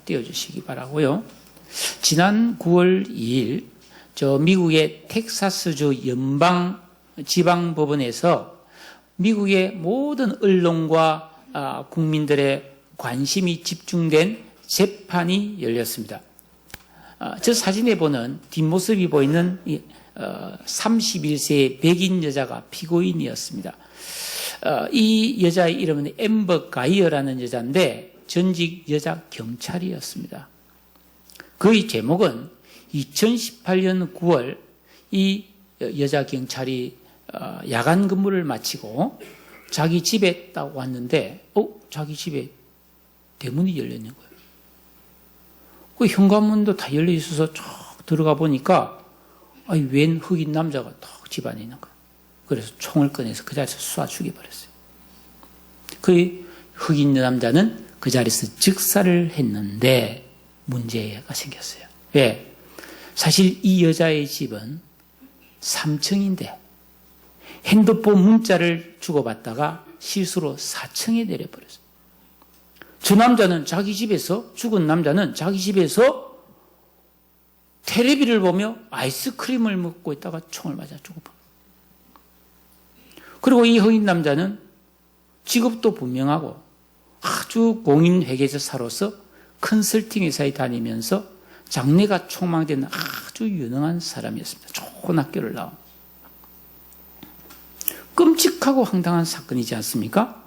띄워주시기 바라고요. 지난 9월 2일 미국의 텍사스주 연방지방법원에서 미국의 모든 언론과 국민들의 관심이 집중된 재판이 열렸습니다. 저 사진에 보는 뒷모습이 보이는 31세의 백인 여자가 피고인이었습니다. 이 여자의 이름은 앰버 가이어라는 여자인데 전직 여자 경찰이었습니다. 그의 제목은 2018년 9월 이 여자 경찰이 야간 근무를 마치고 자기 집에 딱 왔는데 자기 집에 대문이 열려 있는 거예요. 그 현관문도 다 열려 있어서 쭉 들어가 보니까 웬 흑인 남자가 딱 집 안에 있는 거예요. 그래서 총을 꺼내서 그 자리에서 쏴 죽여버렸어요. 그 흑인 남자는 그 자리에서 즉사를 했는데 문제가 생겼어요. 왜? 사실 이 여자의 집은 3층인데 핸드폰 문자를 주고받다가 실수로 4층에 내려버렸어요. 저 남자는 죽은 남자는 자기 집에서 텔레비를 보며 아이스크림을 먹고 있다가 총을 맞아 죽어버렸어요. 그리고 이 흑인 남자는 직업도 분명하고 아주 공인회계사로서 컨설팅 회사에 다니면서 장래가 촉망된 아주 유능한 사람이었습니다. 좋은 학교를 나온. 끔찍하고 황당한 사건이지 않습니까?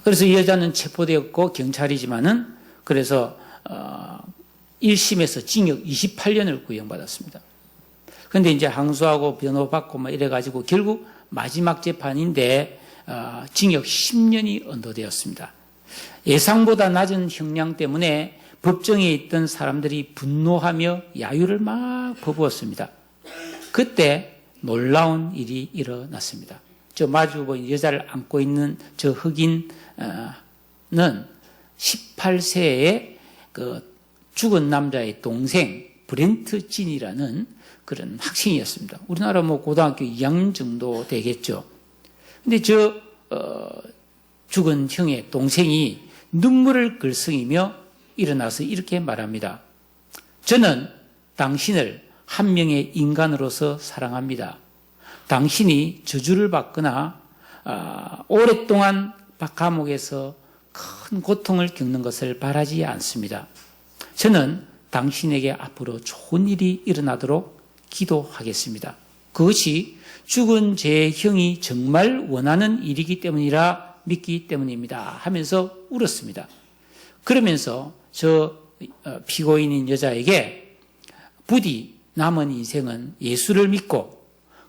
그래서 이 여자는 체포되었고 경찰이지만은 그래서 1심에서 징역 28년을 구형받았습니다. 그런데 이제 항소하고 변호받고 이래가지고 결국 마지막 재판인데 징역 10년이 언도되었습니다. 예상보다 낮은 형량 때문에 법정에 있던 사람들이 분노하며 야유를 막 퍼부었습니다. 그때 놀라운 일이 일어났습니다. 저 마주 보인 여자를 안고 있는 저 흑인은 18세의 그 죽은 남자의 동생 브렌트 진이라는 그런 학생이었습니다. 우리나라 고등학교 2학년 정도 되겠죠. 근데 죽은 형의 동생이 눈물을 글썽이며 일어나서 이렇게 말합니다. 저는 당신을 한 명의 인간으로서 사랑합니다. 당신이 저주를 받거나 오랫동안 감옥에서 큰 고통을 겪는 것을 바라지 않습니다. 저는 당신에게 앞으로 좋은 일이 일어나도록 기도하겠습니다. 그것이 죽은 제 형이 정말 원하는 일이기 때문이라 믿기 때문입니다. 하면서 울었습니다. 그러면서 저 피고인인 여자에게 부디 남은 인생은 예수를 믿고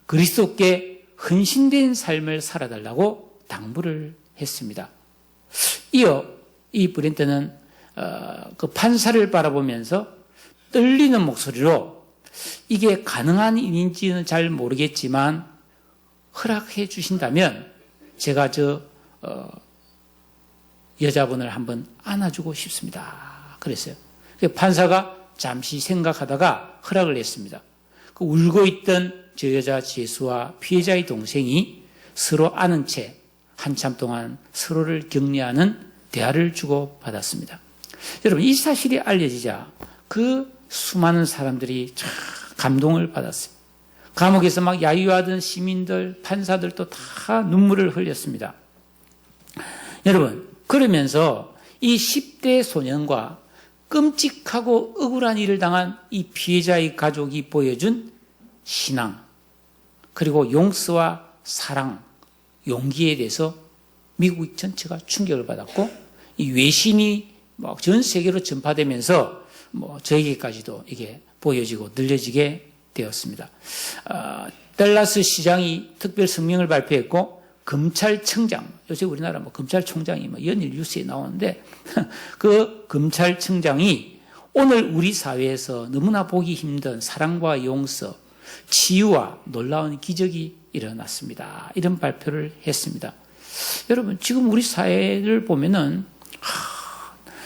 그리스도께 헌신된 삶을 살아달라고 당부를 했습니다. 이어 이 브렌트는 그 판사를 바라보면서 떨리는 목소리로 이게 가능한 일인지는 잘 모르겠지만 허락해 주신다면 제가 여자분을 한번 안아주고 싶습니다. 그랬어요. 판사가 잠시 생각하다가 허락을 했습니다. 그 울고 있던 저 여자 제수와 피해자의 동생이 서로 안은 채 한참 동안 서로를 격려하는 대화를 주고받았습니다. 여러분, 이 사실이 알려지자 그 수많은 사람들이 참 감동을 받았어요. 감옥에서 막 야유하던 시민들, 판사들도 다 눈물을 흘렸습니다. 여러분, 그러면서 이 10대 소년과 끔찍하고 억울한 일을 당한 이 피해자의 가족이 보여준 신앙, 그리고 용서와 사랑, 용기에 대해서 미국 전체가 충격을 받았고, 이 외신이 전 세계로 전파되면서 저에게까지도 이게 보여지고 늘려지게 되었습니다. 댈러스 시장이 특별 성명을 발표했고, 검찰청장, 요새 우리나라 검찰총장이 연일 뉴스에 나오는데, 그 검찰청장이 오늘 우리 사회에서 너무나 보기 힘든 사랑과 용서, 치유와 놀라운 기적이 일어났습니다. 이런 발표를 했습니다. 여러분, 지금 우리 사회를 보면은,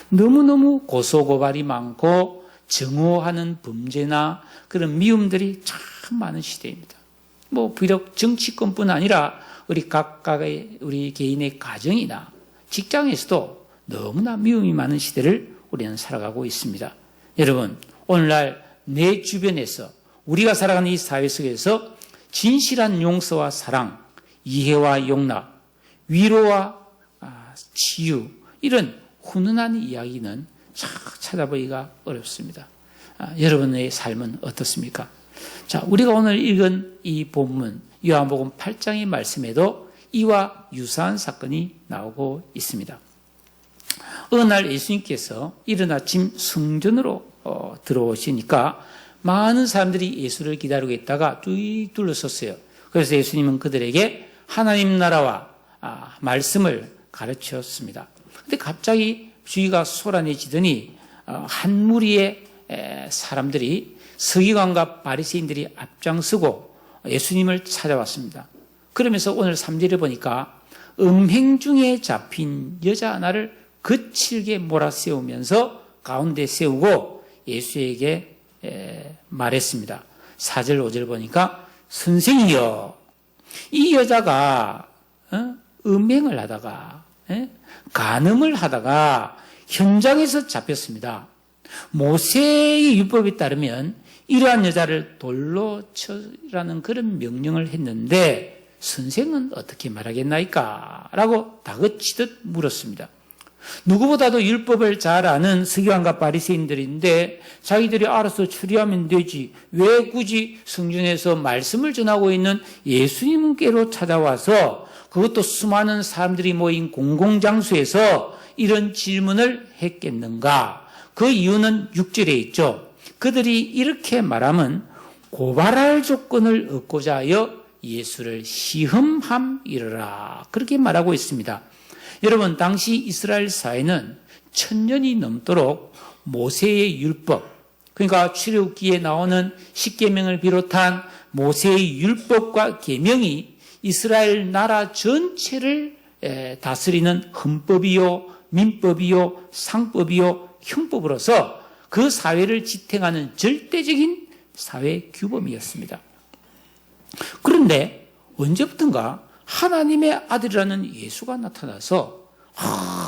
너무너무 고소고발이 많고, 증오하는 범죄나 그런 미움들이 참 많은 시대입니다. 비록 정치권뿐 아니라 우리 각각의 우리 개인의 가정이나 직장에서도 너무나 미움이 많은 시대를 우리는 살아가고 있습니다. 여러분, 오늘날 내 주변에서 우리가 살아가는 이 사회 속에서 진실한 용서와 사랑, 이해와 용납, 위로와 치유, 이런 훈훈한 이야기는 찾아보기가 어렵습니다. 여러분의 삶은 어떻습니까? 자, 우리가 오늘 읽은 이 본문 요한복음 8장의 말씀에도 이와 유사한 사건이 나오고 있습니다. 어느 날 예수님께서 이른 아침 성전으로 들어오시니까 많은 사람들이 예수를 기다리고 있다가 쭉 둘러섰어요. 그래서 예수님은 그들에게 하나님 나라와 말씀을 가르쳤습니다. 근데 갑자기 주위가 소란해지더니 한 무리의 사람들이 서기관과 바리새인들이 앞장서고 예수님을 찾아왔습니다. 그러면서 오늘 3절에 보니까 음행 중에 잡힌 여자 하나를 거칠게 몰아세우면서 가운데 세우고 예수에게 말했습니다. 4절 5절 보니까 선생이여, 이 여자가 음행을 하다가 간음을 하다가 현장에서 잡혔습니다. 모세의 율법에 따르면 이러한 여자를 돌로 쳐라는 그런 명령을 했는데 선생은 어떻게 말하겠나이까? 라고 다그치듯 물었습니다. 누구보다도 율법을 잘 아는 서기관과 바리새인들인데 자기들이 알아서 처리하면 되지 왜 굳이 성전에서 말씀을 전하고 있는 예수님께로 찾아와서 그것도 수많은 사람들이 모인 공공장소에서 이런 질문을 했겠는가? 그 이유는 6절에 있죠. 그들이 이렇게 말하면 고발할 조건을 얻고자 하여 예수를 시험함이러라. 그렇게 말하고 있습니다. 여러분, 당시 이스라엘 사회는 1000년이 넘도록 모세의 율법, 그러니까 출애굽기에 나오는 십계명을 비롯한 모세의 율법과 계명이 이스라엘 나라 전체를 다스리는 헌법이요, 민법이요, 상법이요, 형법으로서 그 사회를 지탱하는 절대적인 사회 규범이었습니다. 그런데 언제부턴가 하나님의 아들이라는 예수가 나타나서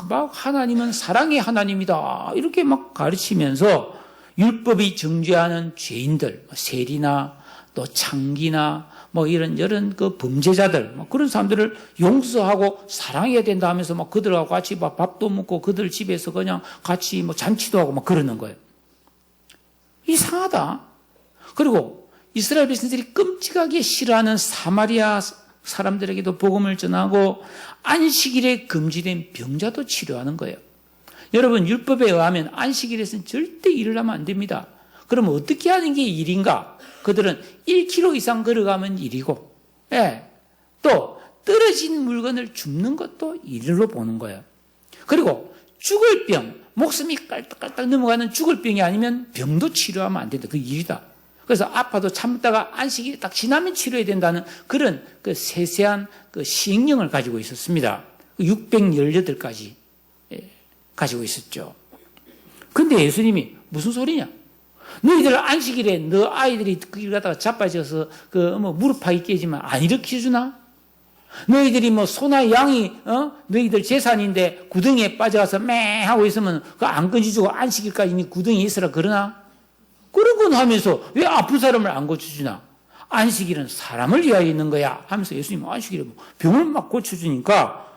막 하나님은 사랑의 하나님이다 이렇게 막 가르치면서 율법이 정죄하는 죄인들, 세리나 또 창기나 이런 그 범죄자들, 그런 사람들을 용서하고 사랑해야 된다 하면서 그들하고 같이 밥도 먹고 그들 집에서 그냥 같이 잔치도 하고 그러는 거예요. 이상하다. 그리고 이스라엘 백성들이 끔찍하게 싫어하는 사마리아 사람들에게도 복음을 전하고 안식일에 금지된 병자도 치료하는 거예요. 여러분, 율법에 의하면 안식일에서는 절대 일을 하면 안 됩니다. 그럼 어떻게 하는 게 일인가? 그들은 1km 이상 걸어가면 일이고, 또 떨어진 물건을 줍는 것도 일로 보는 거예요. 그리고 죽을 병, 목숨이 깔딱깔딱 넘어가는 죽을 병이 아니면 병도 치료하면 안 된다. 그 일이다. 그래서 아파도 참다가 안식일이 딱 지나면 치료해야 된다는 그런 그 세세한 그 시행령을 가지고 있었습니다. 618가지 가지고 있었죠. 근데 예수님이 무슨 소리냐? 너희들 안식일에 너 아이들이 길 가다가 자빠져서 무릎팍이 깨지면 안 일으켜주나? 너희들이 소나 양이 너희들 재산인데 구덩이에 빠져가서 매 하고 있으면 그거 안 건져주고 안식일까지 구덩이에 있으라 그러나? 그런 건 하면서 왜 아픈 사람을 안 고쳐주나? 안식일은 사람을 위하여 있는 거야 하면서 예수님은 안식일에 병을 막 고쳐주니까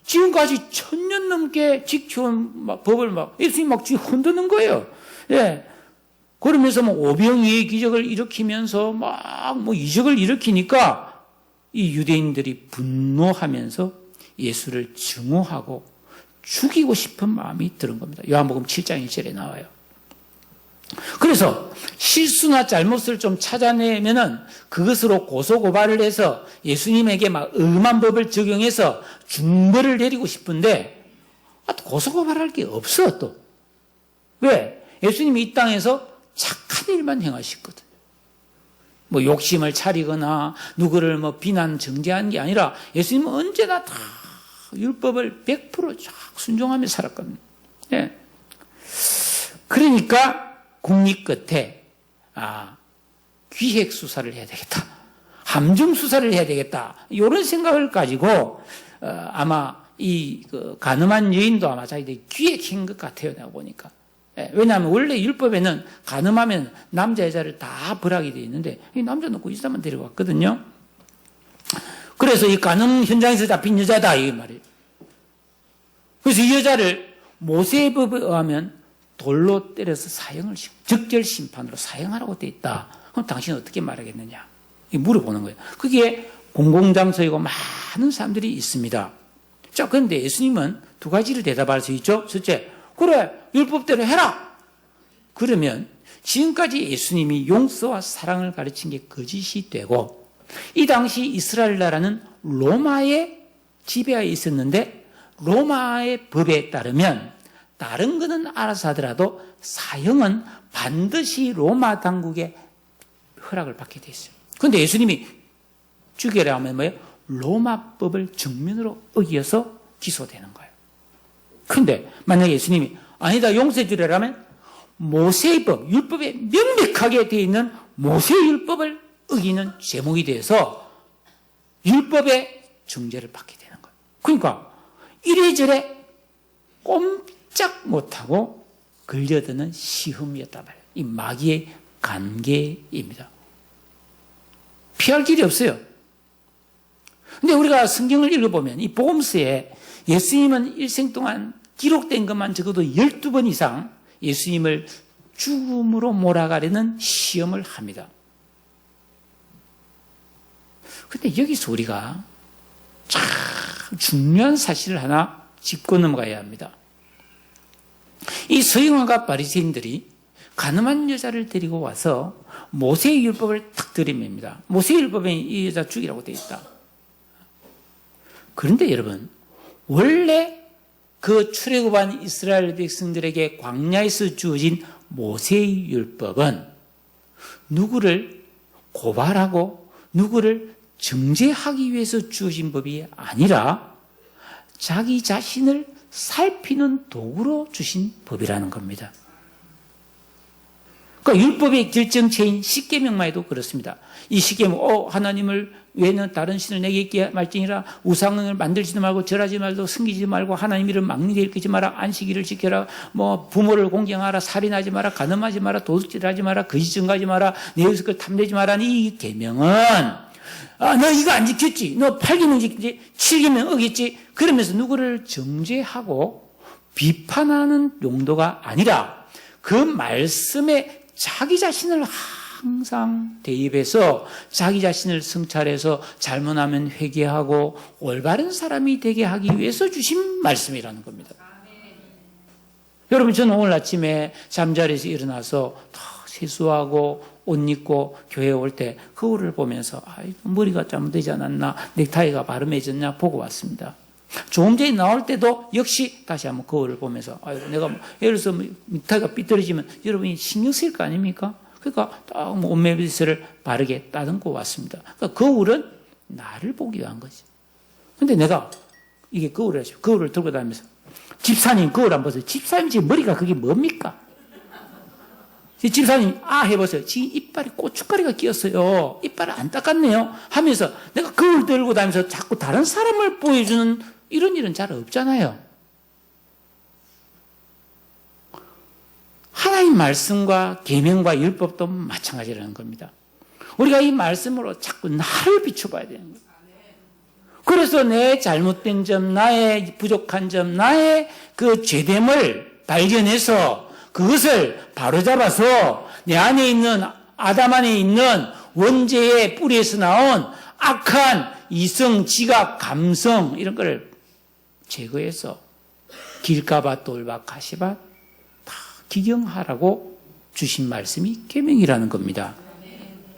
지금까지 1000년 넘게 지켜온 법을 예수님 지금 흔드는 거예요. 그러면서 오병이의 기적을 일으키면서 이적을 일으키니까 이 유대인들이 분노하면서 예수를 증오하고 죽이고 싶은 마음이 드는 겁니다. 요한복음 7장 1절에 나와요. 그래서 실수나 잘못을 좀 찾아내면은 그것으로 고소고발을 해서 예수님에게 엄한 법을 적용해서 중벌을 내리고 싶은데 고소고발할 게 없어 또. 왜? 예수님이 이 땅에서 착한 일만 행하셨거든. 욕심을 차리거나 누구를 비난 정죄한 게 아니라 예수님은 언제나 다 율법을 100% 쫙 순종하며 살았거든요. 그러니까 국립 끝에 기획 수사를 해야 되겠다. 함정 수사를 해야 되겠다. 이런 생각을 가지고 아마 그 가늠한 여인도 아마 자기들이 기획한 것 같아요. 내가 보니까. 예, 왜냐하면 원래 율법에는 가늠하면 남자 여자를 다 벌하게 되어 있는데 이 남자 놓고 이 사람만 데려갔거든요. 그래서 이 가늠 현장에서 잡힌 여자다 이 말이에요. 그래서 이 여자를 모세의 법에 의하면 돌로 때려서 적절 심판으로 사형하라고 되어 있다. 그럼 당신은 어떻게 말하겠느냐? 물어보는 거예요. 그게 공공장소이고 많은 사람들이 있습니다. 자, 그런데 예수님은 두 가지를 대답할 수 있죠. 첫째, 그래, 율법대로 해라! 그러면 지금까지 예수님이 용서와 사랑을 가르친 게 거짓이 되고, 이 당시 이스라엘 나라는 로마의 지배하에 있었는데, 로마의 법에 따르면, 다른 거는 알아서 하더라도 사형은 반드시 로마 당국의 허락을 받게 돼 있어요. 그런데 예수님이 죽여라 하면 뭐예요? 로마법을 정면으로 어기어서 기소되는 거예요. 그런데 만약에 예수님이 아니다 용서해 주려면 모세의 법, 율법에 명백하게 되어 있는 모세의 율법을 어기는 제목이 돼서 율법의 중죄를 받게 되는 거예요. 그러니까 이래저래 꼼짝 못하고 걸려드는 시험이었단 말이에요. 이 마귀의 관계입니다. 피할 길이 없어요. 근데 우리가 성경을 읽어보면 이 복음서에 예수님은 일생 동안 기록된 것만 적어도 12번 이상 예수님을 죽음으로 몰아가려는 시험을 합니다. 근데 여기서 우리가 참 중요한 사실을 하나 짚고 넘어가야 합니다. 이 서기관과 바리새인들이 가늠한 여자를 데리고 와서 모세의 율법을 탁 들이맵니다. 모세의 율법에 이 여자 죽이라고 되어 있다. 그런데 여러분, 원래 그 출애굽한 이스라엘 백성들에게 광야에서 주어진 모세의 율법은 누구를 고발하고 누구를 정죄하기 위해서 주어진 법이 아니라 자기 자신을 살피는 도구로 주신 법이라는 겁니다. 그러니까 율법의 결정체인 십계명만 해도 그렇습니다. 이 십계명, 하나님을 외에는 다른 신을 내게 있게 말지니라, 우상을 만들지도 말고 절하지 말고 숨기지 말고 하나님 이름 막리게 일으키지 마라, 안식일을 지켜라, 부모를 공경하라, 살인하지 마라, 간음하지 마라, 도둑질하지 마라, 거짓 증거하지 마라, 내 이웃을 걸 탐내지 마라. 이 계명은 너 이거 안 지켰지, 너 8계명 지켰지, 7계명 어겼지, 그러면서 누구를 정죄하고 비판하는 용도가 아니라 그 말씀에 자기 자신을 항상 대입해서 자기 자신을 성찰해서 잘못하면 회개하고 올바른 사람이 되게 하기 위해서 주신 말씀이라는 겁니다. 여러분, 저는 오늘 아침에 잠자리에서 일어나서 다 세수하고 옷 입고 교회에 올 때 거울을 보면서 머리가 잘못되지 않았나, 넥타이가 바르매졌냐 보고 왔습니다. 조금 전에 나올 때도 역시 다시 한번 거울을 보면서 내가 예를 들어서 넥타이가 삐뚤어지면 여러분이 신경 쓰일 거 아닙니까? 그러니까 딱 옷매빗을 바르게 따듬고 왔습니다. 그러니까 거울은 나를 보기 위한 거지. 근데 내가 이게 거울을 들고 다니면서 집사님 거울 안 보세요. 집사님 지금 머리가 그게 뭡니까? 집사님 해보세요. 지금 이빨에 고춧가루가 끼었어요. 이빨을 안 닦았네요 하면서 내가 거울 들고 다니면서 자꾸 다른 사람을 보여주는 이런 일은 잘 없잖아요. 하나님 말씀과 계명과 율법도 마찬가지라는 겁니다. 우리가 이 말씀으로 자꾸 나를 비춰봐야 되는 거예요. 그래서 내 잘못된 점, 나의 부족한 점, 나의 그 죄됨을 발견해서 그것을 바로잡아서 내 안에 있는, 아담 안에 있는 원죄의 뿌리에서 나온 악한 이성, 지각, 감성 이런 걸 제거해서 길가밭, 돌밭, 가시밭 다 기경하라고 주신 말씀이 계명이라는 겁니다.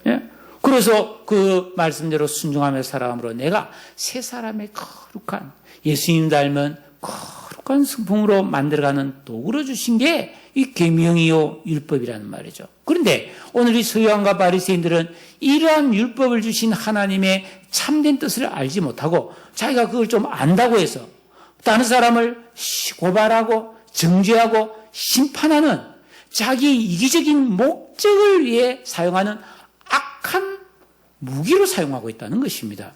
예? 그래서 그 말씀대로 순종하며 살아감으로 내가 새 사람의 거룩한 예수님 닮은 거룩한 성품으로 만들어가는 도구로 주신 게 이 계명이요 율법이라는 말이죠. 그런데 오늘 이 서기관과 바리새인들은 이러한 율법을 주신 하나님의 참된 뜻을 알지 못하고 자기가 그걸 좀 안다고 해서 다른 사람을 고발하고 정죄하고 심판하는 자기 이기적인 목적을 위해 사용하는 악한 무기로 사용하고 있다는 것입니다.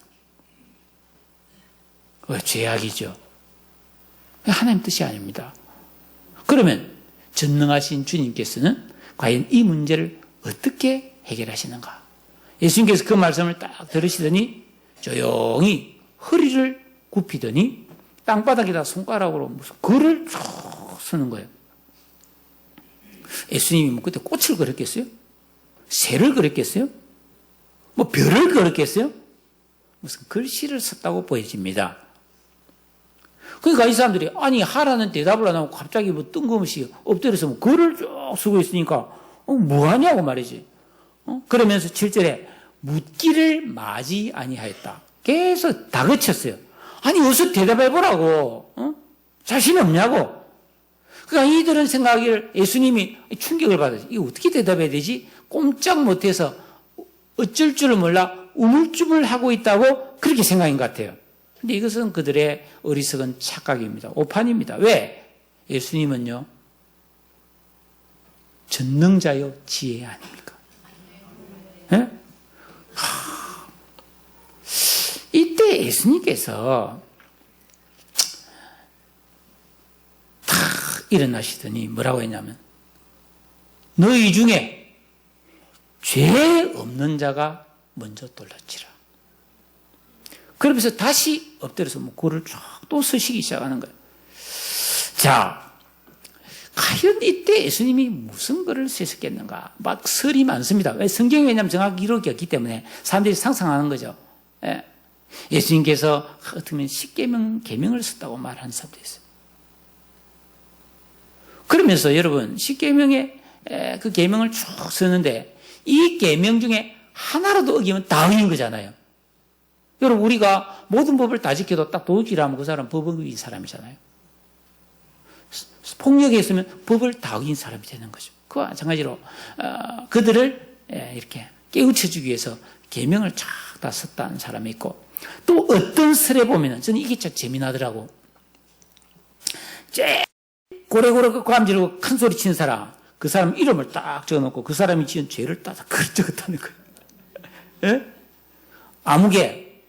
죄악이죠. 하나님 뜻이 아닙니다. 그러면 전능하신 주님께서는 과연 이 문제를 어떻게 해결하시는가? 예수님께서 그 말씀을 딱 들으시더니 조용히 허리를 굽히더니 땅바닥에다 손가락으로 무슨 글을 쭉 쓰는 거예요. 예수님이 뭐 그때 꽃을 그렸겠어요? 새를 그렸겠어요? 뭐 별을 그렸겠어요? 무슨 글씨를 썼다고 보여집니다. 그러니까 이 사람들이 아니 하라는 대답을 안 하고 갑자기 뭐 뜬금없이 엎드려서 뭐 글을 쭉 쓰고 있으니까 뭐 하냐고 말이지. 그러면서 7절에 묻기를 마지 아니하였다. 계속 다그쳤어요. 아니 어서 대답해보라고. 자신 없냐고. 그러니까 이들은 생각하기를 예수님이 충격을 받았어요. 이거 어떻게 대답해야 되지? 꼼짝 못해서 어쩔 줄을 몰라 우물쭈물하고 있다고 그렇게 생각인 것 같아요. 근데 이것은 그들의 어리석은 착각입니다. 오판입니다. 왜? 예수님은요, 전능자요 지혜 아닙니까? 네? 이때 예수님께서 탁 일어나시더니 뭐라고 했냐면 너희 중에 죄 없는 자가 먼저 돌렸지라. 그러면서 다시 엎드려서 뭐 글을 쫙 또 쓰시기 시작하는 거예요. 자, 과연 이때 예수님이 무슨 글을 쓰셨겠는가? 막 설이 많습니다. 왜? 성경이 왜냐하면 정확히 이루어졌기 때문에 사람들이 상상하는 거죠. 예. 예수님께서 어떻게 10계명, 계명을 썼다고 말하는 사람도 있어요. 그러면서 여러분, 10계명의 그 계명을 쭉 쓰는데 이 계명 중에 하나라도 어기면 다 어긴 거잖아요. 여러분, 우리가 모든 법을 다 지켜도 딱 도둑질하면 그 사람 법 어긴 사람이잖아요. 폭력에 있으면 법을 다 어긴 사람이 되는 거죠. 그와 마찬가지로 그들을 이렇게 깨우쳐주기 위해서 계명을 쫙 다 썼다는 사람이 있고, 또 어떤 설에 보면은 저는 이게 참 재미나더라고. 고래고래 그 지르고 큰 소리 치는 사람, 그 사람 이름을 딱 적어놓고 그 사람이 지은 죄를 딱 적었다는 거예요. 예? 아무개,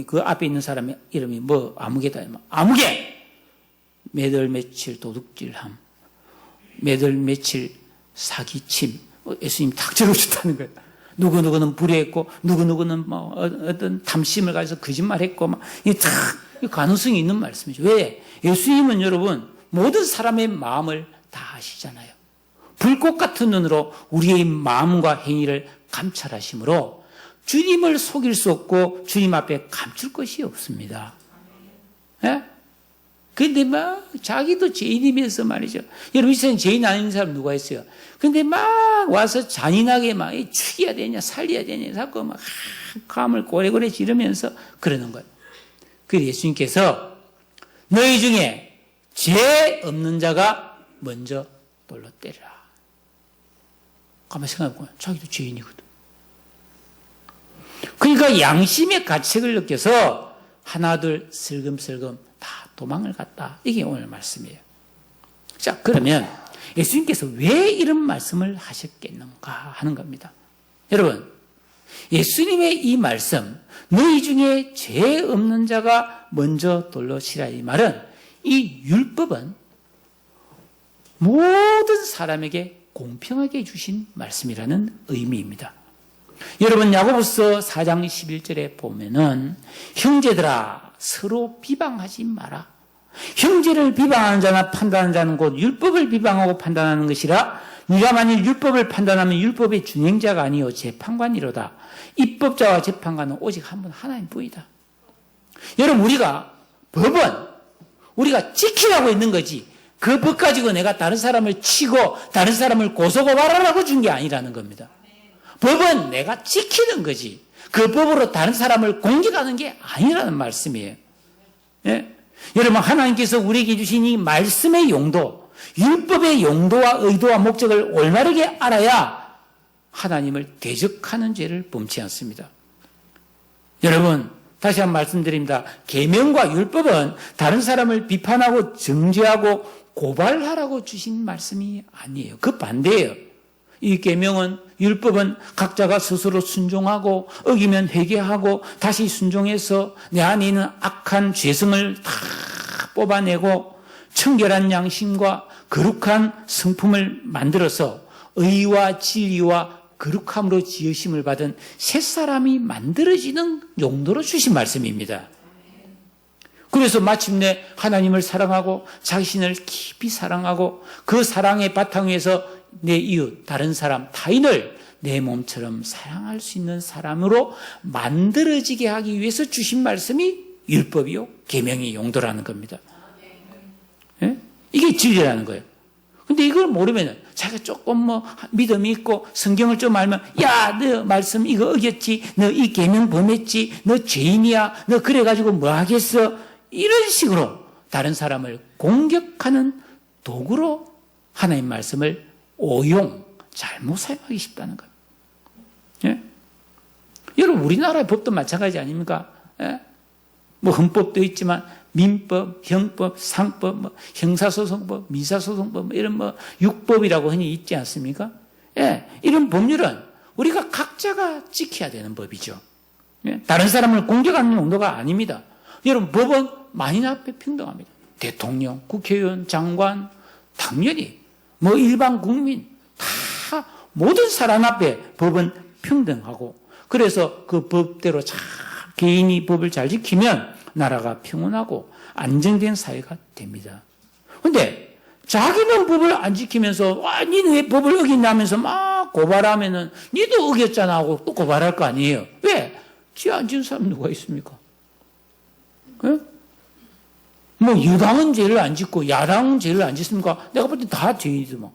그 앞에 있는 사람의 이름이 뭐 아무개다. 아무개! 매달 며칠 도둑질함, 매달 며칠 사기침, 예수님 딱 적어줬다는 거예요. 누구누구는 불의했고, 누구누구는 뭐 어떤 탐심을 가져서 거짓말했고, 막 이게 다 가능성이 있는 말씀이죠. 왜? 예수님은 여러분 모든 사람의 마음을 다 아시잖아요. 불꽃 같은 눈으로 우리의 마음과 행위를 감찰하심으로 주님을 속일 수 없고 주님 앞에 감출 것이 없습니다. 예? 근데 막 자기도 죄인이면서 말이죠. 여러분 이 세상에 죄인 아닌 사람 누가 있어요? 근데 막 와서 잔인하게 막 죽여야 되냐 살려야 되냐 자꾸 막 감을 고래고래 지르면서 그러는 거예요. 그래서 예수님께서 너희 중에 죄 없는 자가 먼저 돌로 때리라. 가만히 생각해보면 자기도 죄인이거든. 그러니까 양심의 가책을 느껴서 하나둘 슬금슬금 다 도망을 갔다. 이게 오늘 말씀이에요. 자, 그러면 예수님께서 왜 이런 말씀을 하셨겠는가 하는 겁니다. 여러분, 예수님의 이 말씀, 너희 중에 죄 없는 자가 먼저 돌로 치라 이 말은 이 율법은 모든 사람에게 공평하게 주신 말씀이라는 의미입니다. 여러분 야고보서 4장 11절에 보면은 형제들아 서로 비방하지 마라. 형제를 비방하는 자나 판단하는 자는 곧 율법을 비방하고 판단하는 것이라. 네가 만일 율법을 판단하면 율법의 준행자가 아니요 재판관이로다. 입법자와 재판관은 오직 한 분 하나님 뿐이다. 여러분 우리가 법은 우리가 지키라고 있는 거지 그 법 가지고 내가 다른 사람을 치고 다른 사람을 고소고발하라고 준 게 아니라는 겁니다. 법은 내가 지키는 거지 그 법으로 다른 사람을 공격하는 게 아니라는 말씀이에요. 예? 여러분 하나님께서 우리에게 주신 이 말씀의 용도, 율법의 용도와 의도와 목적을 올바르게 알아야 하나님을 대적하는 죄를 범치 않습니다. 여러분 다시 한번 말씀드립니다. 계명과 율법은 다른 사람을 비판하고 정죄하고 고발하라고 주신 말씀이 아니에요. 그 반대예요. 이 계명은 율법은 각자가 스스로 순종하고 어기면 회개하고 다시 순종해서 내 안에 있는 악한 죄성을 다 뽑아내고 청결한 양심과 거룩한 성품을 만들어서 의와 진리와 거룩함으로 지으심을 받은 새 사람이 만들어지는 용도로 주신 말씀입니다. 그래서 마침내 하나님을 사랑하고 자신을 깊이 사랑하고 그 사랑의 바탕 위에서 내 이웃, 다른 사람, 타인을 내 몸처럼 사랑할 수 있는 사람으로 만들어지게 하기 위해서 주신 말씀이 율법이요, 계명의 용도라는 겁니다. 예? 이게 진리라는 거예요. 근데 이걸 모르면 자기가 조금 믿음이 있고 성경을 좀 알면, 야, 너 말씀 이거 어겼지, 너 이 계명 범했지, 너 죄인이야, 너 그래가지고 뭐 하겠어, 이런 식으로 다른 사람을 공격하는 도구로 하나님 말씀을 오용, 잘못 사용하기 쉽다는 거예요. 예? 여러분, 우리나라의 법도 마찬가지 아닙니까? 예? 뭐 헌법도 있지만 민법, 형법, 상법, 형사소송법, 민사소송법, 이런 육법이라고 흔히 있지 않습니까? 예, 이런 법률은 우리가 각자가 지켜야 되는 법이죠. 예? 다른 사람을 공격하는 용도가 아닙니다. 여러분, 법은 만인 앞에 평등합니다. 대통령, 국회의원, 장관, 당연히 일반 국민 다 모든 사람 앞에 법은 평등하고, 그래서 그 법대로 잘 개인이 법을 잘 지키면 나라가 평온하고 안정된 사회가 됩니다. 그런데 자기는 법을 안 지키면서 니는 왜 법을 어긴다면서 막 고발하면은 니도 어겼잖아 하고 또 고발할 거 아니에요. 왜? 죄 안 지은 사람 누가 있습니까? 예? 여당은 죄를 안 짓고 야당은 죄를 안 짓습니까? 내가 볼 때 다 죄인이더만.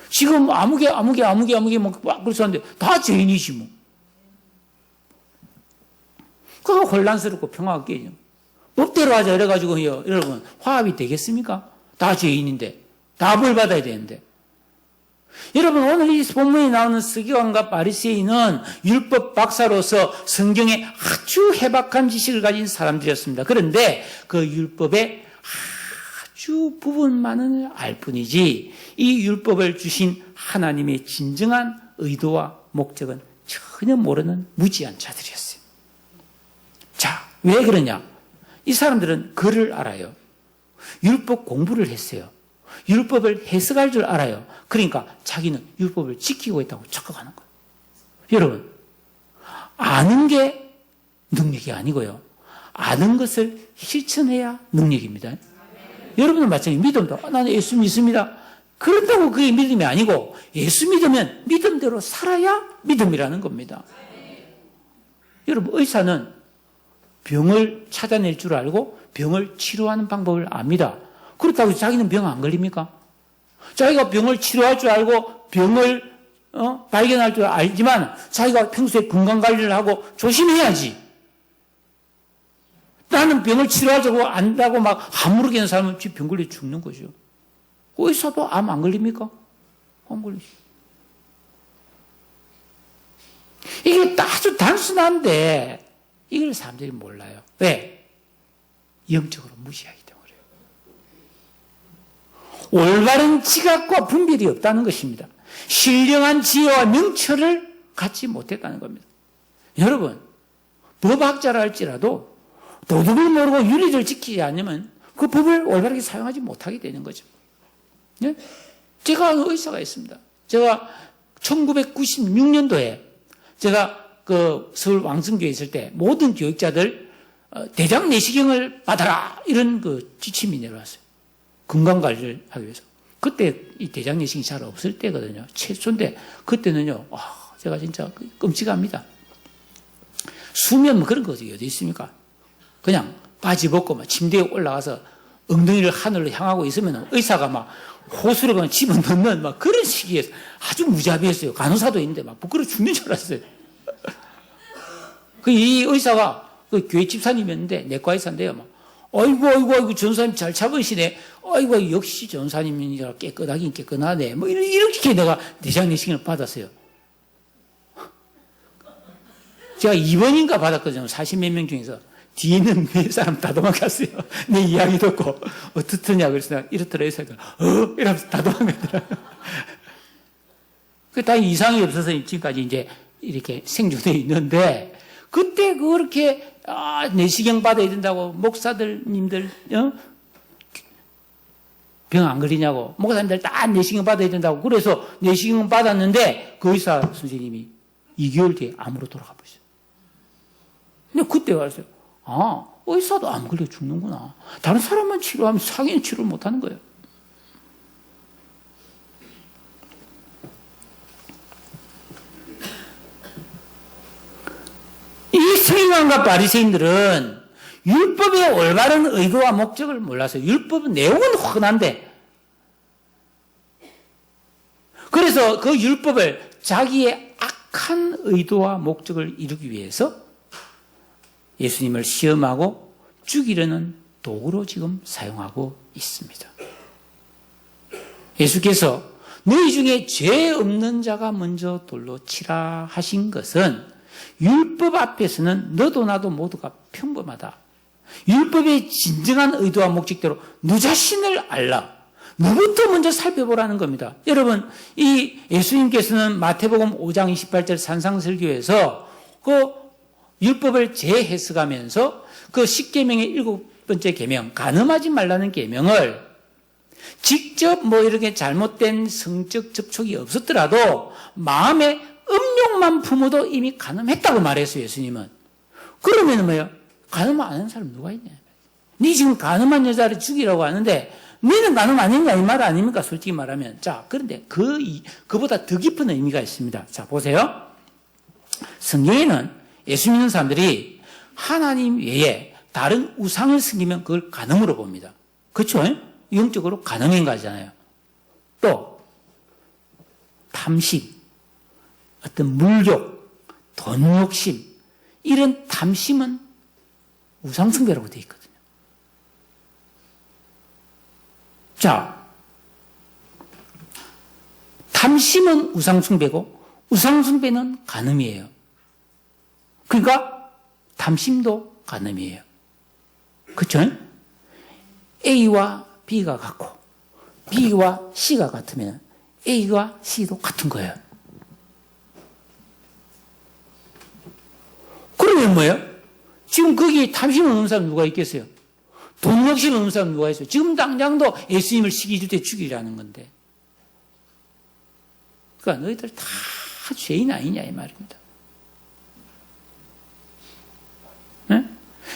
지금 아무개 막 그래서 하는데 다 죄인이지 뭐. 그거 혼란스럽고 평화가 깨져. 법대로 하자 이래가지고 여러분 화합이 되겠습니까? 다 죄인인데, 다 벌 받아야 되는데. 여러분, 오늘 이 본문에 나오는 서기관과 바리새인은 율법 박사로서 성경에 아주 해박한 지식을 가진 사람들이었습니다. 그런데 그 율법의 아주 부분만을 알 뿐이지 이 율법을 주신 하나님의 진정한 의도와 목적은 전혀 모르는 무지한 자들이었어요. 자, 왜 그러냐? 이 사람들은 글을 알아요. 율법 공부를 했어요. 율법을 해석할 줄 알아요. 그러니까 자기는 율법을 지키고 있다고 착각하는 거예요. 여러분, 아는 게 능력이 아니고요. 아는 것을 실천해야 능력입니다. 여러분은 마찬가지로 믿음도 나는 예수 믿습니다. 그런다고 그게 믿음이 아니고 예수 믿으면 믿음대로 살아야 믿음이라는 겁니다. 여러분, 의사는 병을 찾아낼 줄 알고 병을 치료하는 방법을 압니다. 그렇다고 자기는 병 안 걸립니까? 자기가 병을 치료할 줄 알고 병을 발견할 줄 알지만 자기가 평소에 건강관리를 하고 조심해야지. 나는 병을 치료할 줄 알고 안다고 막 아무렇게 하는 사람은 병 걸려 죽는 거죠. 의사도 암 안 걸립니까? 안 걸리지. 이게 아주 단순한데 이걸 사람들이 몰라요. 왜? 영적으로 무시하기 때문에. 올바른 지각과 분별이 없다는 것입니다. 신령한 지혜와 명철을 갖지 못했다는 겁니다. 여러분, 법학자라 할지라도 도덕을 모르고 윤리를 지키지 않으면 그 법을 올바르게 사용하지 못하게 되는 거죠. 네? 제가 아는 의사가 있습니다. 제가 1996년도에 제가 그 서울 왕성교에 있을 때 모든 교육자들 대장 내시경을 받아라 이런 그 지침이 내려왔어요. 건강관리를 하기 위해서. 그때 이 대장 내시경이 잘 없을 때거든요. 최초인데 그때는요. 제가 진짜 끔찍합니다. 수면 그런 거 어디 있습니까? 그냥 바지 벗고 막 침대에 올라가서 엉덩이를 하늘로 향하고 있으면 의사가 막 호수를 그냥 집어넣는 막 그런 시기에 아주 무자비했어요. 간호사도 있는데 막 부끄러워 죽는 줄 알았어요. 이 의사가 그 교회 집사님이었는데 내과 의사인데요. 막 아이고 전사님 잘 잡으시네. 아이고 역시 전사님이니까 깨끗하긴 깨끗하네. 뭐 이렇게 내가 대장 내시경을 받았어요. 제가 2번인가 받았거든요. 40몇 명 중에서. 뒤에는 몇 사람 다 도망갔어요. 내 이야기 듣고 어떻더냐 그래서 내가 이렇더라 의사가 이러면서 다 도망가더라고요. 그 다행히 이상이 없어서 지금까지 이제 이렇게 생존되어 있는데 그때 그렇게 내시경 받아야 된다고 목사들님들 병 안 걸리냐고 목사님들 다 내시경 받아야 된다고 그래서 내시경 받았는데 그 의사 선생님이 2개월 뒤에 암으로 돌아가 버렸어요. 근데 그때 알았어요. 의사도 암 걸려 죽는구나. 다른 사람만 치료하면 자기는 치료를 못하는 거예요. 이 서기관과 바리새인들은 율법의 올바른 의도와 목적을 몰라서 율법의 내용은 흔한데 그래서 그 율법을 자기의 악한 의도와 목적을 이루기 위해서 예수님을 시험하고 죽이려는 도구로 지금 사용하고 있습니다. 예수께서 너희 중에 죄 없는 자가 먼저 돌로 치라 하신 것은 율법 앞에서는 너도 나도 모두가 평범하다. 율법의 진정한 의도와 목적대로 너 자신을 알라. 너부터 먼저 살펴보라는 겁니다. 여러분, 이 예수님께서는 마태복음 5장 28절 산상설교에서 그 율법을 재해석하면서 그 10계명의 7번째 계명, 간음하지 말라는 계명을 직접 이렇게 잘못된 성적 접촉이 없었더라도 마음에 음욕만 품어도 이미 간음했다고 말했어요, 예수님은. 그러면 뭐예요? 간음 안 하는 사람 누가 있냐? 네 지금 간음한 여자를 죽이라고 하는데 너는 간음 아니냐 이 말 아닙니까? 솔직히 말하면. 자, 그런데 그보다 더 깊은 의미가 있습니다. 자, 보세요. 성경에는 예수 믿는 사람들이 하나님 외에 다른 우상을 섬기면 그걸 간음으로 봅니다. 그렇죠? 영적으로 간음인 거잖아요. 또 탐심, 어떤 물욕, 돈 욕심 이런 탐심은 우상숭배라고 되어 있거든요. 자, 탐심은 우상숭배고 우상숭배는 간음이에요. 그러니까 탐심도 간음이에요. 그렇죠? A와 B가 같고 B와 C가 같으면 A와 C도 같은 거예요. 그러면 뭐예요? 지금 거기 탐심 없는 사람 누가 있겠어요? 돈 욕심 없는 사람 누가 있어요? 지금 당장도 예수님을 시기 줄 때 죽이라는 건데. 그러니까 너희들 다 죄인 아니냐 이 말입니다. 네?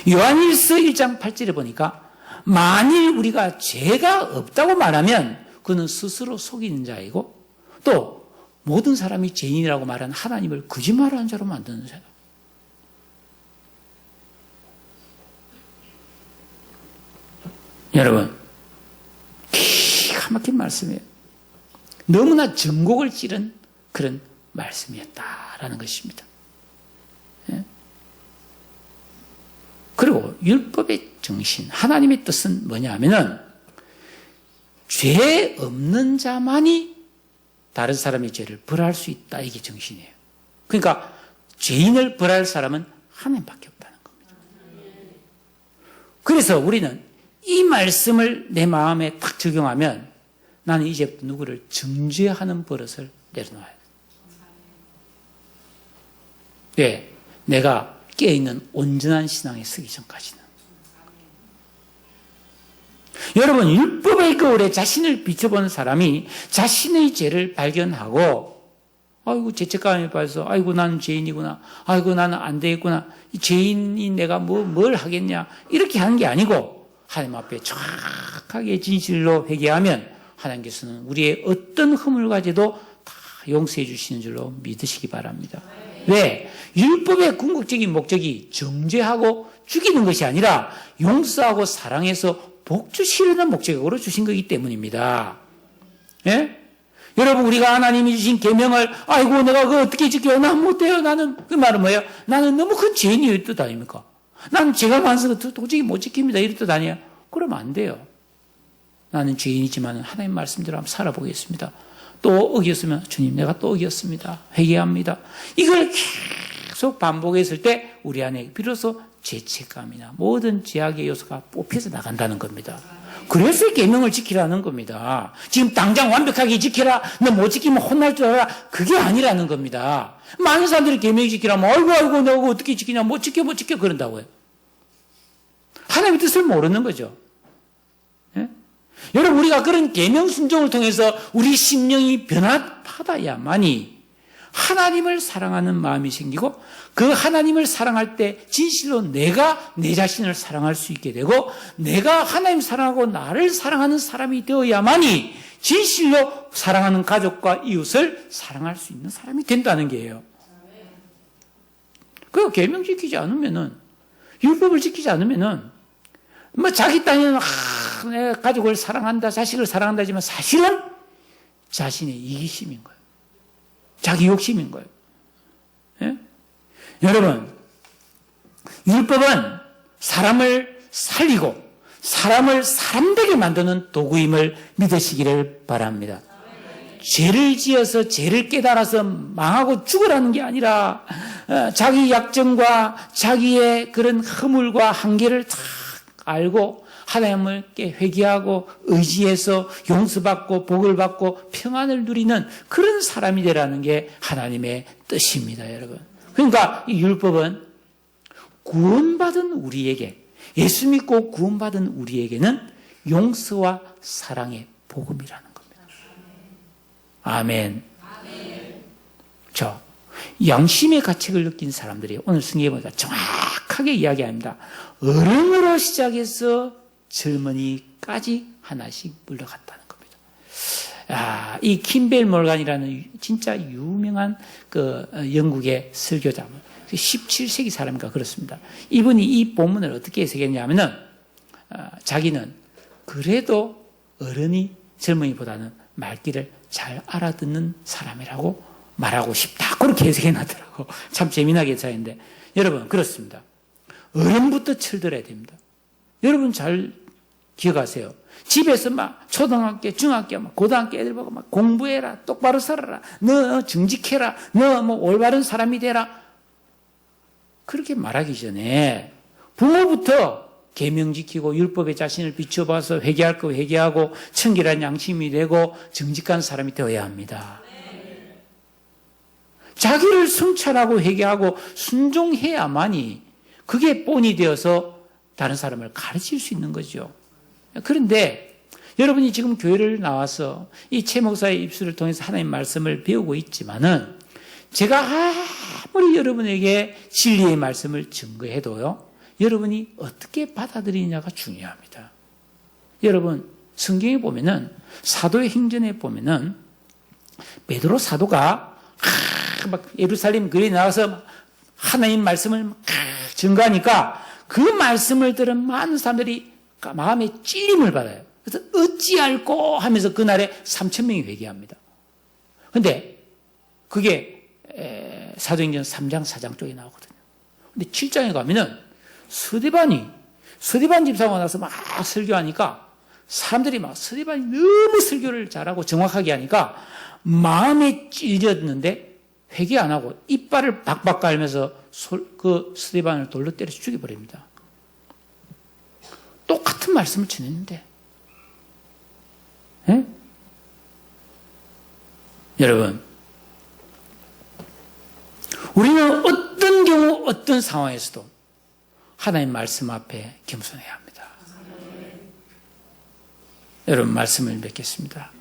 요한일서 1장 8절에 보니까 만일 우리가 죄가 없다고 말하면 그는 스스로 속이는 자이고 또 모든 사람이 죄인이라고 말하는 하나님을 거짓말하는 자로 만드는 자다. 여러분, 기가 막힌 말씀이에요. 너무나 전곡을 찌른 그런 말씀이었다라는 것입니다. 예? 그리고 율법의 정신, 하나님의 뜻은 뭐냐 하면은 죄 없는 자만이 다른 사람의 죄를 벌할 수 있다. 이게 정신이에요. 그러니까 죄인을 벌할 사람은 하나님밖에 없다는 겁니다. 그래서 우리는 이 말씀을 내 마음에 딱 적용하면 나는 이제부터 누구를 정죄하는 버릇을 내려놔야 돼. 네, 내가 깨어있는 온전한 신앙에 서기 전까지는. 여러분, 율법의 거울에 자신을 비춰본 사람이 자신의 죄를 발견하고 아이고 죄책감에 빠져서 아이고 나는 죄인이구나, 아이고 나는 안 되겠구나, 이 죄인이 내가 뭘 하겠냐 이렇게 하는 게 아니고 하나님 앞에 정확하게 진실로 회개하면 하나님께서는 우리의 어떤 허물까지도 다 용서해 주시는 줄로 믿으시기 바랍니다. 왜? 율법의 궁극적인 목적이 정죄하고 죽이는 것이 아니라 용서하고 사랑해서 복 주시려는 목적으로 주신 거기 때문입니다. 예? 여러분, 우리가 하나님이 주신 계명을 아이고 내가 그거 어떻게 지켜요? 난 못해요. 나는 그 말은 뭐예요? 나는 너무 큰 죄인이에요. 이 뜻 아닙니까? 나는 죄가 많아서 도저히 못 지킵니다. 이럴 뜻 아니에요? 그러면 안 돼요. 나는 죄인이지만 하나님 말씀대로 한번 살아보겠습니다. 또 어겼으면 주님 내가 또 어겼습니다. 회개합니다. 이걸 계속 반복했을 때 우리 안에 비로소 죄책감이나 모든 죄악의 요소가 뽑혀서 나간다는 겁니다. 그래서 계명을 지키라는 겁니다. 지금 당장 완벽하게 지켜라. 너 못 지키면 혼날 줄 알아. 그게 아니라는 겁니다. 많은 사람들이 계명 지키라면 아이고 내가 어떻게 지키냐 못 지켜 그런다고요. 하나님의 뜻을 모르는 거죠. 예? 여러분, 우리가 그런 계명 순종을 통해서 우리 심령이 변화받아야만이 하나님을 사랑하는 마음이 생기고, 그 하나님을 사랑할 때 진실로 내가 내 자신을 사랑할 수 있게 되고, 내가 하나님 사랑하고 나를 사랑하는 사람이 되어야만이 진실로 사랑하는 가족과 이웃을 사랑할 수 있는 사람이 된다는 게예요. 그 계명 지키지 않으면은, 율법을 지키지 않으면은, 뭐 자기 딴에는 내 가족을 사랑한다, 자식을 사랑한다 하지만 사실은 자신의 이기심인 거예요. 자기 욕심인 거예요. 예? 여러분, 율법은 사람을 살리고 사람을 사람되게 만드는 도구임을 믿으시기를 바랍니다. 죄를 지어서 죄를 깨달아서 망하고 죽으라는 게 아니라 자기 약점과 자기의 그런 허물과 한계를 다 알고 하나님께 회개하고 의지해서 용서받고 복을 받고 평안을 누리는 그런 사람이 되라는 게 하나님의 뜻입니다, 여러분. 그러니까 이 율법은 구원받은 우리에게, 예수 믿고 구원받은 우리에게는 용서와 사랑의 복음이라는 겁니다. 아멘. 저 양심의 가책을 느낀 사람들이 오늘 성경에 보니까 정확하게 이야기합니다. 어른으로 시작해서 젊은이까지 하나씩 물러갔다는 겁니다. 이 킴벨 몰간이라는 진짜 유명한 그 영국의 설교자, 17세기 사람인가 그렇습니다. 이분이 이 본문을 어떻게 해석했냐면은 자기는 그래도 어른이 젊은이보다는 말귀를 잘 알아듣는 사람이라고 말하고 싶다. 그렇게 해석해놨더라고. 참 재미나게 해석했는데, 여러분 그렇습니다. 어른부터 철들어야 됩니다. 여러분 잘 기억하세요. 집에서 막 초등학교, 중학교, 막 고등학교 애들 보고 막 공부해라, 똑바로 살아라, 너 정직해라, 너 뭐 올바른 사람이 되라. 그렇게 말하기 전에 부모부터 계명 지키고 율법에 자신을 비춰봐서 회개할 거 회개하고 청결한 양심이 되고 정직한 사람이 되어야 합니다. 자기를 성찰하고 회개하고 순종해야만이 그게 본이 되어서 다른 사람을 가르칠 수 있는 거죠. 그런데 여러분이 지금 교회를 나와서 이 최 목사의 입술을 통해서 하나님 말씀을 배우고 있지만은 제가 아무리 여러분에게 진리의 말씀을 증거해도요, 여러분이 어떻게 받아들이냐가 중요합니다. 여러분, 성경에 보면은, 사도의 행전에 보면은, 베드로 사도가 막 예루살렘 거리에 나가서 하나님 말씀을 막 증거하니까 그 말씀을 들은 많은 사람들이 마음에 찔림을 받아요. 그래서 어찌할꼬 하면서 그날에 3,000명이 회개합니다. 근데 그게 사도행전 3장, 4장 쪽에 나오거든요. 근데 7장에 가면은 서대반 집사가 나서 막 설교하니까 사람들이 막 서대반이 너무 설교를 잘하고 정확하게 하니까 마음에 찔렸는데 회개 안 하고 이빨을 박박 깔면서 그 서대반을 돌로 때려서 죽여버립니다. 똑같은 말씀을 전했는데. 예? 여러분, 우리는 어떤 경우 어떤 상황에서도 하나님 말씀 앞에 겸손해야 합니다. 여러분, 말씀을 맺겠습니다.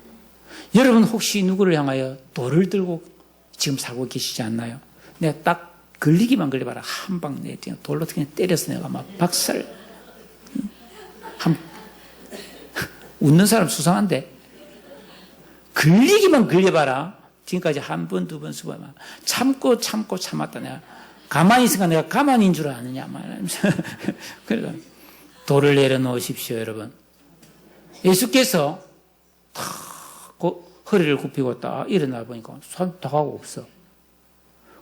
여러분 혹시 누구를 향하여 돌을 들고 지금 살고 계시지 않나요? 내가 딱 걸리기만 걸려봐라. 한 방 내 돌로 그냥 때려서 내가 막 박살. 웃는 사람 수상한데, 걸리기만 걸려봐라. 지금까지 한 번, 두 번, 수 번 참고 참았다. 내가 가만히 있으니까 내가 가만히인 줄 아느냐 말하면서. 그러니까 돌을 내려놓으십시오, 여러분. 예수께서 허리를 굽히고 딱 일어나 보니까 손톱하고 없어.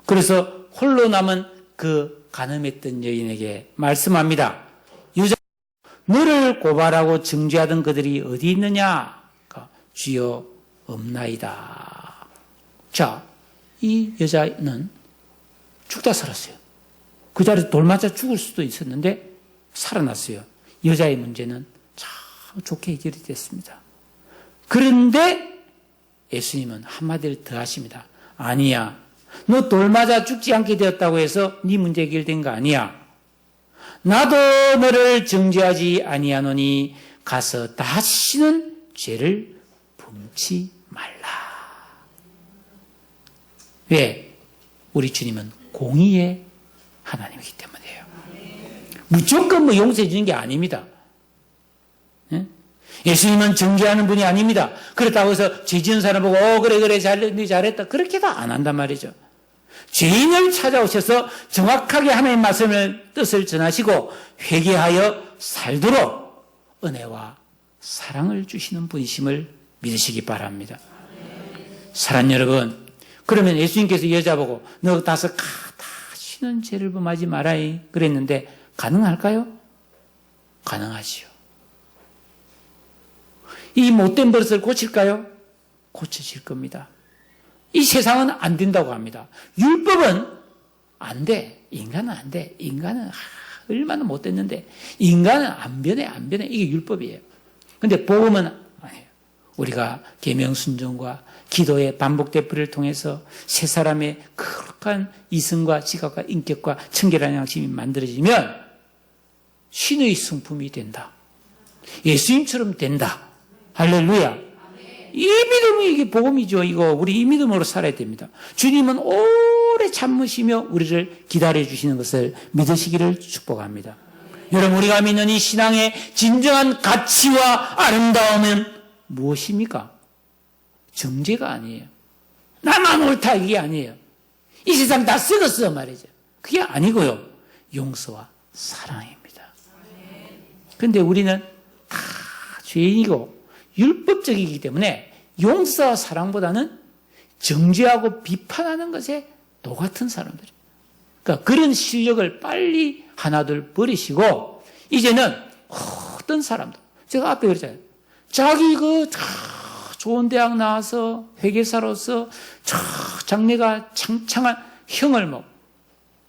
그래서 홀로 남은 그 간음했던 여인에게 말씀합니다. 유자, 너를 고발하고 정죄하던 그들이 어디 있느냐? 주여 없나이다. 자, 이 여자는 죽다 살았어요. 그 자리에 돌 맞아 죽을 수도 있었는데 살아났어요. 여자의 문제는 참 좋게 해결이 됐습니다. 그런데 예수님은 한마디를 더 하십니다. 아니야. 너 돌 맞아 죽지 않게 되었다고 해서 네 문제 해결된 거 아니야. 나도 너를 정죄하지 아니하노니 가서 다시는 죄를 범치 말라. 왜? 우리 주님은 공의의 하나님이기 때문이에요. 무조건 용서해 주는 게 아닙니다. 예수님은 정죄하는 분이 아닙니다. 그렇다고 해서 죄 지은 사람 보고 그래 잘했다 그렇게도 안 한단 말이죠. 죄인을 찾아오셔서 정확하게 하나님의 말씀을 뜻을 전하시고 회개하여 살도록 은혜와 사랑을 주시는 분이심을 믿으시기 바랍니다. 사랑하는 여러분, 그러면 예수님께서 여자 보고 너 다시는 죄를 범하지 말아이 그랬는데 가능할까요? 가능하지요. 이 못된 버릇을 고칠까요? 고쳐질 겁니다. 이 세상은 안 된다고 합니다. 율법은 안 돼. 인간은 안 돼. 인간은 얼마나 못됐는데 인간은 안 변해. 이게 율법이에요. 근데 복음은 아니에요. 우리가 계명 순종과 기도의 반복 되풀이를 통해서 세 사람의 거룩한 이성과 지각과 인격과 청결한 양심이 만들어지면 신의 성품이 된다. 예수님처럼 된다. 할렐루야. 이 믿음이 이게 복음이죠. 이거 우리 이 믿음으로 살아야 됩니다. 주님은 오래 참으시며 우리를 기다려 주시는 것을 믿으시기를 축복합니다. 여러분, 우리가 믿는 이 신앙의 진정한 가치와 아름다움은 무엇입니까? 정죄가 아니에요. 나만 옳다 이게 아니에요. 이 세상 다 썩었어 말이죠. 그게 아니고요. 용서와 사랑입니다. 그런데 우리는 다 죄인이고 율법적이기 때문에 용서와 사랑보다는 정죄하고 비판하는 것에 똑같은 사람들이에요. 그러니까 그런 실력을 빨리 하나둘 버리시고 이제는 어떤 사람도 제가 앞에 그랬잖아요. 자기 좋은 대학 나와서 회계사로서 장래가 창창한 형을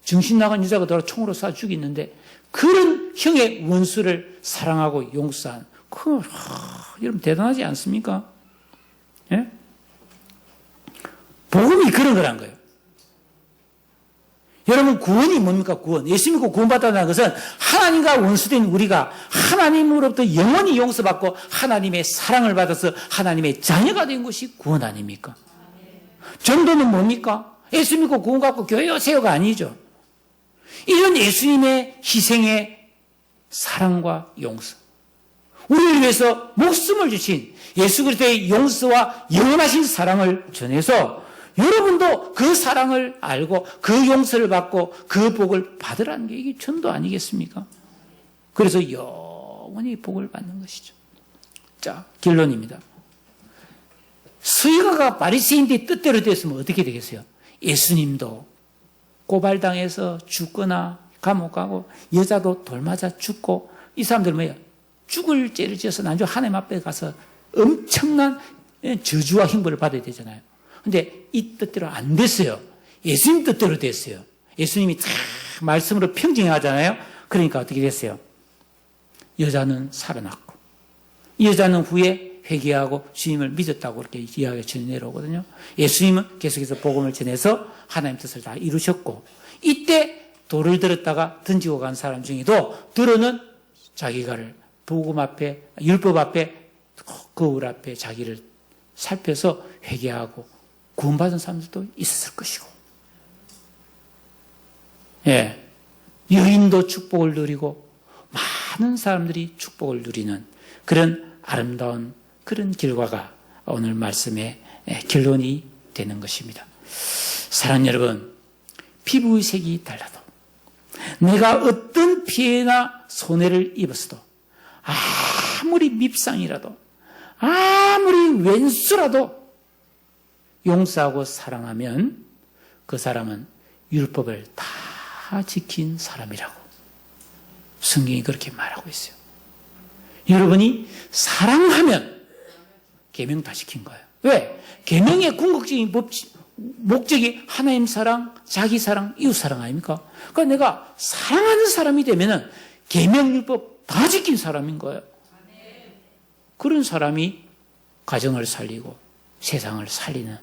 정신 나간 여자가 돌아 총으로 쏴 죽이는데 그런 형의 원수를 사랑하고 용서한 여러분 대단하지 않습니까? 예? 복음이 그런 거란 거예요. 여러분 구원이 뭡니까? 구원. 예수 믿고 구원받았다는 것은 하나님과 원수된 우리가 하나님으로부터 영원히 용서받고 하나님의 사랑을 받아서 하나님의 자녀가 된 것이 구원 아닙니까? 전도는 뭡니까? 예수 믿고 구원 받고 교회 오세요가 아니죠. 이런 예수님의 희생의 사랑과 용서, 우리를 위해서 목숨을 주신 예수 그리스도의 용서와 영원하신 사랑을 전해서 여러분도 그 사랑을 알고 그 용서를 받고 그 복을 받으라는 게 이게 전도 아니겠습니까? 그래서 영원히 복을 받는 것이죠. 자, 결론입니다. 수의가가 바리새인들의 뜻대로 됐으면 어떻게 되겠어요? 예수님도 고발당해서 죽거나 감옥 가고 여자도 돌 맞아 죽고 이 사람들 뭐예요? 죽을 죄를 지어서 나중에 하나님 앞에 가서 엄청난 저주와 형벌을 받아야 되잖아요. 근데 이 뜻대로 안 됐어요. 예수님 뜻대로 됐어요. 예수님이 다 말씀으로 평정해 하잖아요. 그러니까 어떻게 됐어요? 여자는 살아났고 이 여자는 후에 회개하고 주님을 믿었다고 그렇게 이야기가 전해내려오거든요. 예수님은 계속해서 복음을 전해서 하나님 뜻을 다 이루셨고 이때 돌을 들었다가 던지고 간 사람 중에도 들어는 자기가를 복음 앞에 율법 앞에 거울 앞에 자기를 살펴서 회개하고 구원받은 사람들도 있었을 것이고, 예, 여인도 축복을 누리고 많은 사람들이 축복을 누리는 그런 아름다운 그런 결과가 오늘 말씀의 결론이 되는 것입니다. 사랑하는 여러분, 피부의 색이 달라도 내가 어떤 피해나 손해를 입었어도 아무리 밉상이라도 아무리 왼수라도 용서하고 사랑하면 그 사람은 율법을 다 지킨 사람이라고 성경이 그렇게 말하고 있어요. 여러분이 사랑하면 계명 다 지킨 거예요. 왜? 계명의 궁극적인 목적이 하나님 사랑, 자기 사랑, 이웃 사랑 아닙니까? 그러니까 내가 사랑하는 사람이 되면은 계명 율법 다 지킨 사람인 거예요. 그런 사람이 가정을 살리고 세상을 살리는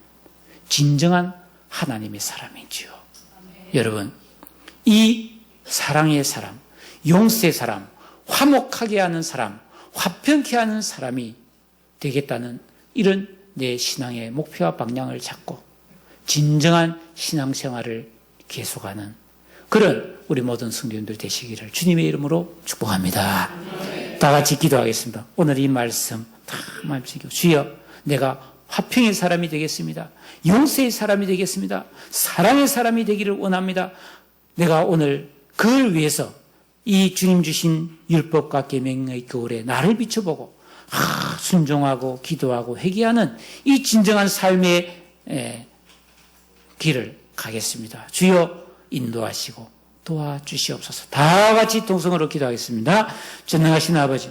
진정한 하나님의 사람이지요. 여러분, 이 사랑의 사람, 용서의 사람, 화목하게 하는 사람, 화평케 하는 사람이 되겠다는 이런 내 신앙의 목표와 방향을 잡고 진정한 신앙생활을 계속하는 그런 우리 모든 성도님들 되시기를 주님의 이름으로 축복합니다. 다 같이 기도하겠습니다. 오늘 이 말씀 다 마음속에 주여, 내가 화평의 사람이 되겠습니다. 용서의 사람이 되겠습니다. 사랑의 사람이 되기를 원합니다. 내가 오늘 그걸 위해서 이 주님 주신 율법과 계명의 거울에 나를 비춰보고 순종하고 기도하고 회개하는 이 진정한 삶의 길을 가겠습니다. 주여 인도하시고 도와주시옵소서. 다 같이 동성으로 기도하겠습니다. 전능하신 아버지,